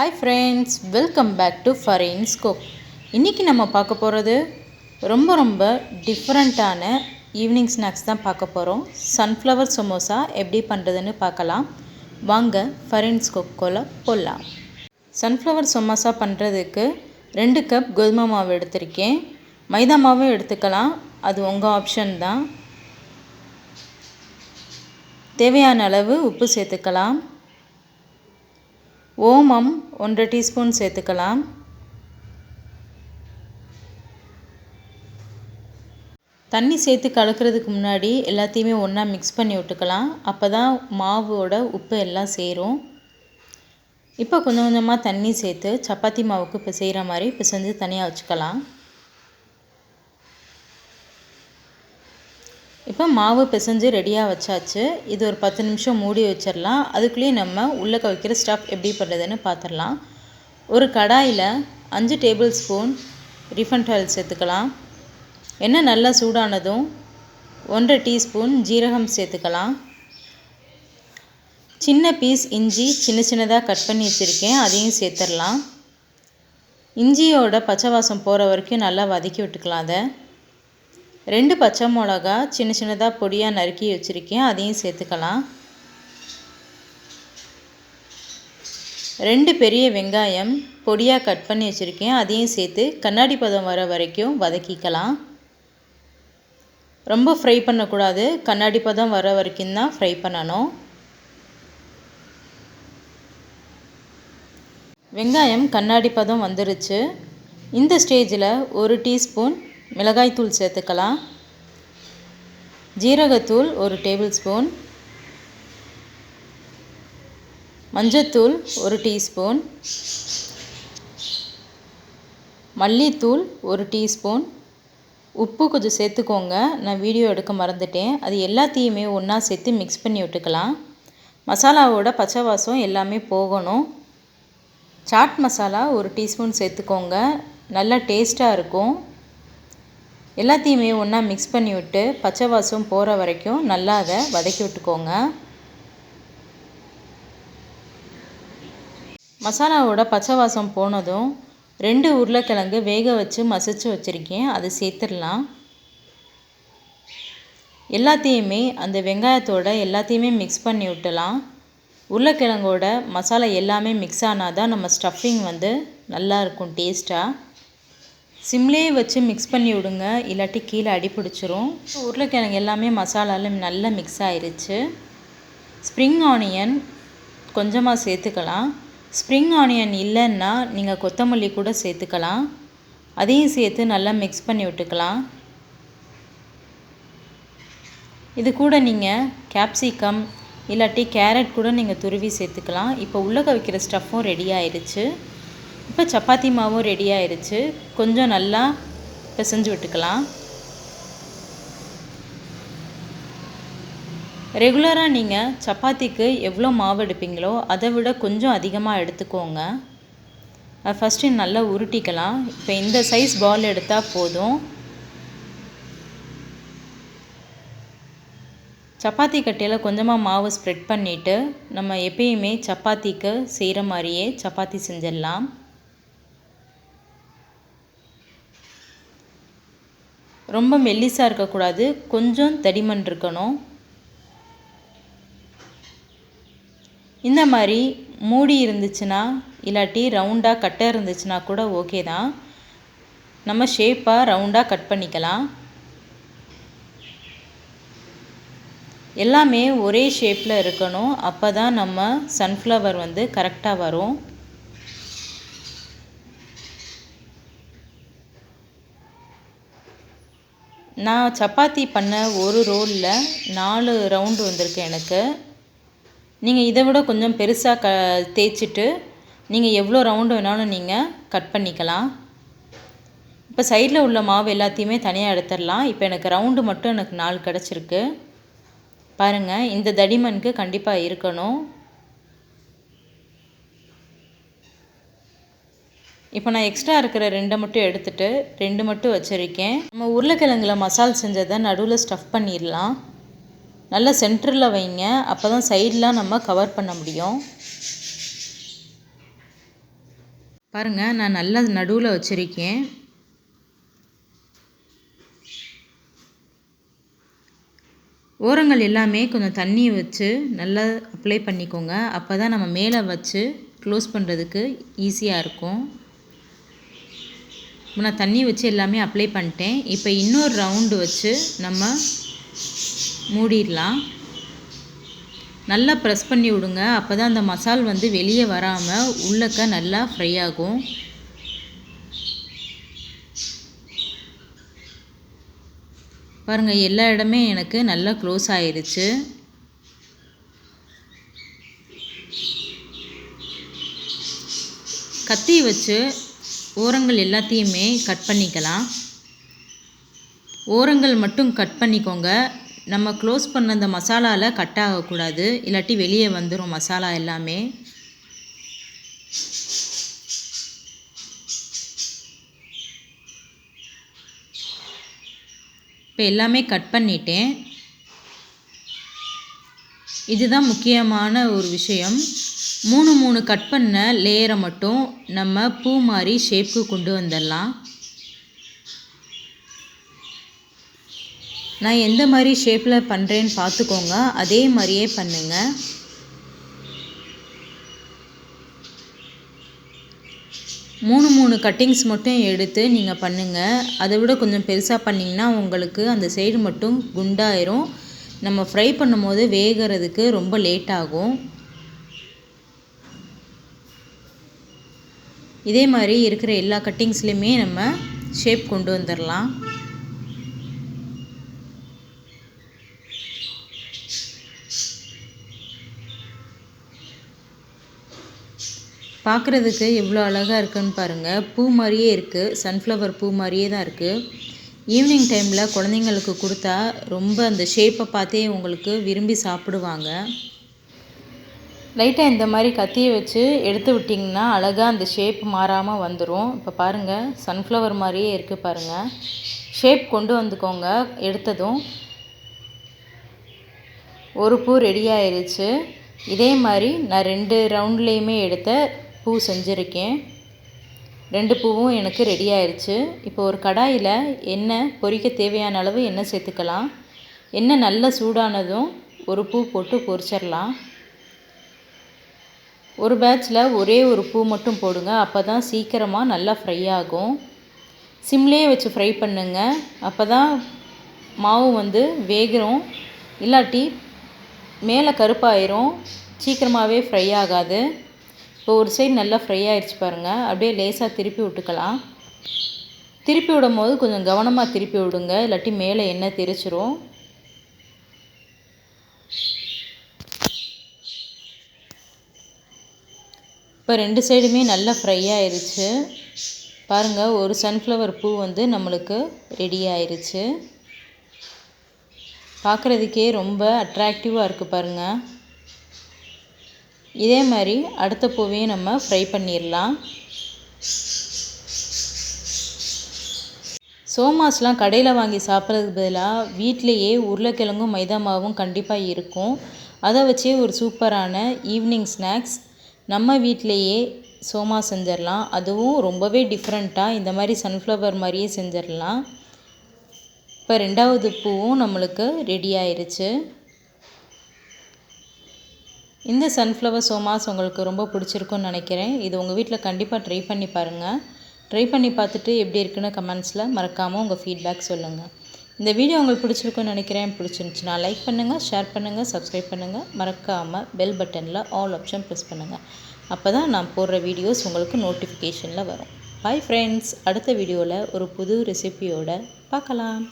Hi friends, welcome back to Farin's Cook. இன்னைக்கு நம்ம பார்க்க போறது ரொம்ப டிஃபரண்டான ஈவினிங் ஸ்நாக்ஸ் தான் பார்க்க போறோம். Sunflower Samosa எப்படி பண்றதுன்னு பார்க்கலாம். வாங்க Farin's Cookக்குள்ள போலாம். Sunflower Samosa பண்றதுக்கு 2 கப் கோதுமை மாவு எடுத்துர்க்கேன். மைதா மாவும் எடுத்துக்கலாம். அது உங்க ஆப்ஷன் தான். தேவையான அளவு உப்பு சேர்த்துக்கலாம். ஓமம் 1 டீஸ்பூன் சேர்த்துக்கலாம். தண்ணி சேர்த்து கலக்கிறதுக்கு முன்னாடி எல்லாத்தையுமே ஒன்றா மிக்ஸ் பண்ணி விட்டுக்கலாம். அப்போ தான் மாவோட உப்பு எல்லாம் சேரும். இப்போ கொஞ்சம் கொஞ்சமாக தண்ணி சேர்த்து சப்பாத்தி மாவுக்கு பிசைகிற மாதிரி பிசைஞ்சு தனியாக வச்சுக்கலாம். இப்போ மாவு பிசைஞ்சு ரெடியாக வச்சாச்சு. இது ஒரு 10 நிமிஷம் மூடி வச்சிடலாம். அதுக்குள்ளேயே நம்ம உள்ளே வைக்கிற ஸ்டஃப் எப்படி பண்ணுறதுன்னு பார்த்துடலாம். ஒரு கடாயில் 5 டேபிள் ஸ்பூன் ரீஃபைண்ட் ஆயில் சேர்த்துக்கலாம். எண்ணெய் நல்லா சூடானதும் 1 டீஸ்பூன் ஜீரகம் சேர்த்துக்கலாம். சின்ன பீஸ் இஞ்சி சின்னதாக கட் பண்ணி வச்சுருக்கேன், அதையும் சேர்த்துடலாம். இஞ்சியோட பச்சை வாசம் போகிற வரைக்கும் நல்லா வதக்கி விட்டுக்கலாம். அதை 2 பச்சை மிளகா சின்னதாக பொடியாக நறுக்கி வச்சுருக்கேன், அதையும் சேர்த்துக்கலாம். 2 பெரிய வெங்காயம் பொடியாக கட் பண்ணி வச்சுருக்கேன், அதையும் சேர்த்து கண்ணாடி பதம் வர வரைக்கும் வதக்கிக்கலாம். ரொம்ப ஃப்ரை பண்ணக்கூடாது, கண்ணாடி பதம் வர வரைக்கும் தான் ஃப்ரை பண்ணணும். வெங்காயம் கண்ணாடி பதம் வந்துருச்சு. இந்த ஸ்டேஜில் 1 டீஸ்பூன் மிளகாய்த்தூள் சேர்த்துக்கலாம். ஜீரகத்தூள் 1 டேபிள் ஸ்பூன், மஞ்சத்தூள் 1 டீஸ்பூன், மல்லித்தூள் 1 டீஸ்பூன், உப்பு கொஞ்சம் சேர்த்துக்கோங்க, நான் வீடியோ எடுக்க மறந்துட்டேன். அது எல்லாத்தையுமே ஒன்றா சேர்த்து மிக்ஸ் பண்ணி விட்டுக்கலாம். மசாலாவோட பச்சை வாசம் எல்லாமே போகணும். சாட் மசாலா 1 டீஸ்பூன் சேர்த்துக்கோங்க, நல்லா டேஸ்ட்டாக இருக்கும். எல்லாத்தையுமே ஒன்றா மிக்ஸ் பண்ணி விட்டு பச்சை வாசம் போகிற வரைக்கும் நல்லா அதை வதக்கி விட்டுக்கோங்க. மசாலாவோட பச்சை வாசம் போனதும் 2 உருளைக்கிழங்கு வேக வச்சு மசிச்சு வச்சுருக்கேன், அதை சேர்த்துடலாம். எல்லாத்தையுமே அந்த வெங்காயத்தோட எல்லாத்தையுமே மிக்ஸ் பண்ணி விட்டலாம். உருளைக்கிழங்கோட மசாலா எல்லாமே மிக்ஸ் ஆனால் தான் நம்ம ஸ்டஃபிங் நல்லா இருக்கும் டேஸ்ட்டாக. சிம்லேயே வச்சு மிக்ஸ் பண்ணி விடுங்க, இல்லாட்டி கீழே அடி பிடிச்சிரும். உருளைக்கிழங்கு எல்லாமே மசாலாவில் நல்லா மிக்ஸ் ஆயிடுச்சு. ஸ்ப்ரிங் ஆனியன் கொஞ்சமாக சேர்த்துக்கலாம். ஸ்ப்ரிங் ஆனியன் இல்லைன்னா நீங்கள் கொத்தமல்லி கூட சேர்த்துக்கலாம். அதையும் சேர்த்து நல்லா மிக்ஸ் பண்ணி விட்டுக்கலாம். இது கூட நீங்கள் கேப்சிகம் இல்லாட்டி கேரட் கூட நீங்கள் துருவி சேர்த்துக்கலாம். இப்போ உள்ளே வைக்கிற ஸ்டஃப்பும் ரெடி ஆயிடுச்சு. இப்போ சப்பாத்தி மாவும் ரெடி ஆயிடுச்சு. கொஞ்சம் நல்லா பிசைஞ்சு விட்டுக்கலாம். ரெகுலராக நீங்கள் சப்பாத்திக்கு எவ்வளோ மாவு எடுப்பீங்களோ அதை விட கொஞ்சம் அதிகமாக எடுத்துக்கோங்க. அது ஃபஸ்ட்டு நல்லா உருட்டிக்கலாம். இப்போ இந்த சைஸ் பால் எடுத்தால் போதும். சப்பாத்தி கட்டையில் கொஞ்சமாக மாவு ஸ்ப்ரெட் பண்ணிவிட்டு நம்ம எப்பயுமே சப்பாத்திக்கு செய்கிற மாதிரியே சப்பாத்தி செஞ்சிடலாம். ரொம்ப மெல்லிசாக இருக்கக்கூடாது, கொஞ்சம் தடிமன் இருக்கணும். இந்த மாதிரி மூடி இருந்துச்சுன்னா இல்லாட்டி ரவுண்டாக கட்டை இருந்துச்சுன்னா கூட ஓகே தான். நம்ம ஷேப்பாக ரவுண்டாக கட் பண்ணிக்கலாம். எல்லாமே ஒரே ஷேப்பில் இருக்கணும், அப்போ தான் நம்ம சன்ஃப்ளவர் கரெக்டாக வரும். நான் சப்பாத்தி பண்ண ஒரு ரோலில் 4 ரவுண்டு வந்திருக்கு எனக்கு. நீங்கள் இதை விட கொஞ்சம் பெருசாக தேய்ச்சிட்டு நீங்கள் எவ்வளோ ரவுண்டு வேணாலும் நீங்கள் கட் பண்ணிக்கலாம். இப்போ சைடில் உள்ள மாவு எல்லாத்தையுமே தனியாக எடுத்துடலாம். இப்போ எனக்கு ரவுண்டு மட்டும் எனக்கு 4 கிடச்சிருக்கு. பாருங்கள், இந்த தடிமனுக்கு கண்டிப்பாக இருக்கணும். இப்போ நான் எக்ஸ்ட்ரா இருக்கிற 2 மட்டும் எடுத்துகிட்டு 2 மட்டும் வச்சுருக்கேன். நம்ம உருளைக்கிழங்குல மசால் செஞ்சதை நடுவில் ஸ்டஃப் பண்ணிடலாம். நல்லா சென்டரில் வைங்க, அப்போ தான் சைடெலாம் நம்ம கவர் பண்ண முடியும். பாருங்கள், நான் நல்லா நடுவில் வச்சுருக்கேன். ஓரங்கள் எல்லாமே கொஞ்சம் தண்ணி வச்சு நல்லா அப்ளை பண்ணிக்கோங்க. அப்போ தான் நம்ம மேலே வச்சு க்ளோஸ் பண்ணுறதுக்கு ஈஸியாக இருக்கும். நான் தண்ணி வச்சு எல்லாமே அப்ளை பண்ணிட்டேன். இப்போ இன்னொரு ரவுண்டு வச்சு நம்ம மூடிடலாம். நல்லா ப்ரெஸ் பண்ணி விடுங்க. அப்போ தான் அந்த மசால் வந்து வெளியே வராமல் உள்ளக்க நல்லா ஃப்ரை ஆகும். பாருங்கள், எல்லா இடமே எனக்கு நல்லா க்ளோஸ் ஆயிடுச்சு. கத்தி வச்சு ஓரங்கள் எல்லாத்தையுமே கட் பண்ணிக்கலாம். ஓரங்கள் மட்டும் கட் பண்ணிக்கோங்க. நம்ம க்ளோஸ் பண்ண அந்த மசாலாவில் கட் ஆகக்கூடாது, இல்லாட்டி வெளியே வந்துடும் மசாலா எல்லாமே. இப்போ எல்லாமே கட் பண்ணிட்டேன். இதுதான் முக்கியமான ஒரு விஷயம். 3 கட் பண்ண லேயரை மட்டும் நம்ம பூ மாதிரி ஷேப்புக்கு கொண்டு வந்துடலாம். நான் எந்த மாதிரி ஷேப்பில் பண்ணுறேன்னு பார்த்துக்கோங்க. அதே மாதிரியே பண்ணுங்கள். மூணு கட்டிங்ஸ் மட்டும் எடுத்து நீங்கள் பண்ணுங்கள். அதை விட கொஞ்சம் பெருசாக பண்ணிங்கன்னா உங்களுக்கு அந்த சைடு மட்டும் குண்டாயிரும். நம்ம ஃப்ரை பண்ணும் போது வேகிறதுக்கு ரொம்ப லேட் ஆகும். இதே மாதிரி இருக்கிற எல்லா கட்டிங்ஸ்லையுமே நம்ம ஷேப் கொண்டு வந்துடலாம். பார்க்குறதுக்கு எவ்வளோ அழகாக இருக்குன்னு பாருங்கள். பூ மாதிரியே இருக்குது. சன்ஃப்ளவர் பூ மாதிரியே தான் இருக்குது. ஈவினிங் டைமில் குழந்தைங்களுக்கு கொடுத்தா ரொம்ப அந்த ஷேப்பை பார்த்தே உங்களுக்கு விரும்பி சாப்பிடுவாங்க. லைட்டாக இந்த மாதிரி கத்தியை வச்சு எடுத்து விட்டிங்கன்னா அழகாக அந்த ஷேப் மாறாமல் வந்துடும். இப்போ பாருங்கள், சன்ஃப்ளவர் மாதிரியே இருக்குது பாருங்கள். ஷேப் கொண்டு வந்துக்கோங்க. எடுத்ததும் ஒரு பூ ரெடி ஆயிடுச்சு. இதே மாதிரி நான் 2 ரவுண்ட்லேயுமே எடுத்த பூ செஞ்சுருக்கேன். 2 பூவும் எனக்கு ரெடி ஆயிடுச்சு. இப்போ ஒரு கடாயில் எண்ணெய் பொரிக்க தேவையான அளவு எண்ணெய் சேர்த்துக்கலாம். எண்ணெய் நல்லா சூடானதும் ஒரு பூ போட்டு பொரிச்சிடலாம். ஒரு பேட்சில் ஒரே ஒரு பூ மட்டும் போடுங்க. அப்போ தான் சீக்கிரமாக நல்லா ஃப்ரை ஆகும். சிம்லேயே வச்சு ஃப்ரை பண்ணுங்க. அப்போ தான் மாவு வந்து வேகிறோம். இல்லாட்டி மேலே கருப்பாயிரும், சீக்கிரமாகவே ஃப்ரை ஆகாது. இப்போ ஒரு சைடு நல்லா ஃப்ரை ஆகிடுச்சு பாருங்கள். அப்படியே லேசாக திருப்பி விட்டுக்கலாம். திருப்பி விடும் போது கொஞ்சம் கவனமாக திருப்பி விடுங்க, இல்லாட்டி மேலே எண்ணெய் தெரிச்சிரும். இப்போ 2 சைடுமே நல்லா ஃப்ரை ஆயிடுச்சு பாருங்கள். ஒரு சன்ஃப்ளவர் பூ வந்து நம்மளுக்கு ரெடி ஆயிடுச்சு. பார்க்குறதுக்கே ரொம்ப அட்ராக்டிவாக இருக்குது பாருங்கள். இதே மாதிரி அடுத்த பூவையும் நம்ம ஃப்ரை பண்ணிடலாம். சோமாஸ்லாம் கடையில் வாங்கி சாப்பிட்றதுக்கு பதிலாக வீட்டிலையே உருளைக்கிழங்கும் மைதா மாவும் கண்டிப்பாக இருக்கும். அதை வச்சே ஒரு சூப்பரான ஈவினிங் ஸ்நாக்ஸ் நம்ம வீட்டிலையே சோமா செஞ்சிடலாம். அதுவும் ரொம்பவே டிஃப்ரெண்ட்டாக இந்த மாதிரி சன்ஃப்ளவர் மாதிரியே செஞ்சிடலாம். இப்போ 2வது பூவும் நம்மளுக்கு ரெடி ஆயிடுச்சு. இந்த சன்ஃப்ளவர் சோமாஸ் உங்களுக்கு ரொம்ப பிடிச்சிருக்குன்னு நினைக்கிறேன். இது உங்கள் வீட்டில் கண்டிப்பாக ட்ரை பண்ணி பாருங்கள். ட்ரை பண்ணி பார்த்துட்டு எப்படி இருக்குன்னு கமெண்ட்ஸில் மறக்காமல் உங்கள் ஃபீட்பேக் சொல்லுங்கள். இந்த வீடியோ உங்களுக்கு பிடிச்சிருக்குன்னு நினைக்கிறேன். பிடிச்சிருந்துச்சுன்னா லைக் பண்ணுங்கள், ஷேர் பண்ணுங்கள், சப்ஸ்கிரைப் பண்ணுங்கள். மறக்காமல் பெல் பட்டனில் ஆல் ஆப்ஷன் ப்ரெஸ் பண்ணுங்கள். அப்போ தான் நான் போடுற வீடியோஸ் உங்களுக்கு நோட்டிஃபிகேஷனில் வரும். பாய் ஃப்ரெண்ட்ஸ், அடுத்த வீடியோவில் ஒரு புது ரெசிபியோடு பார்க்கலாம்.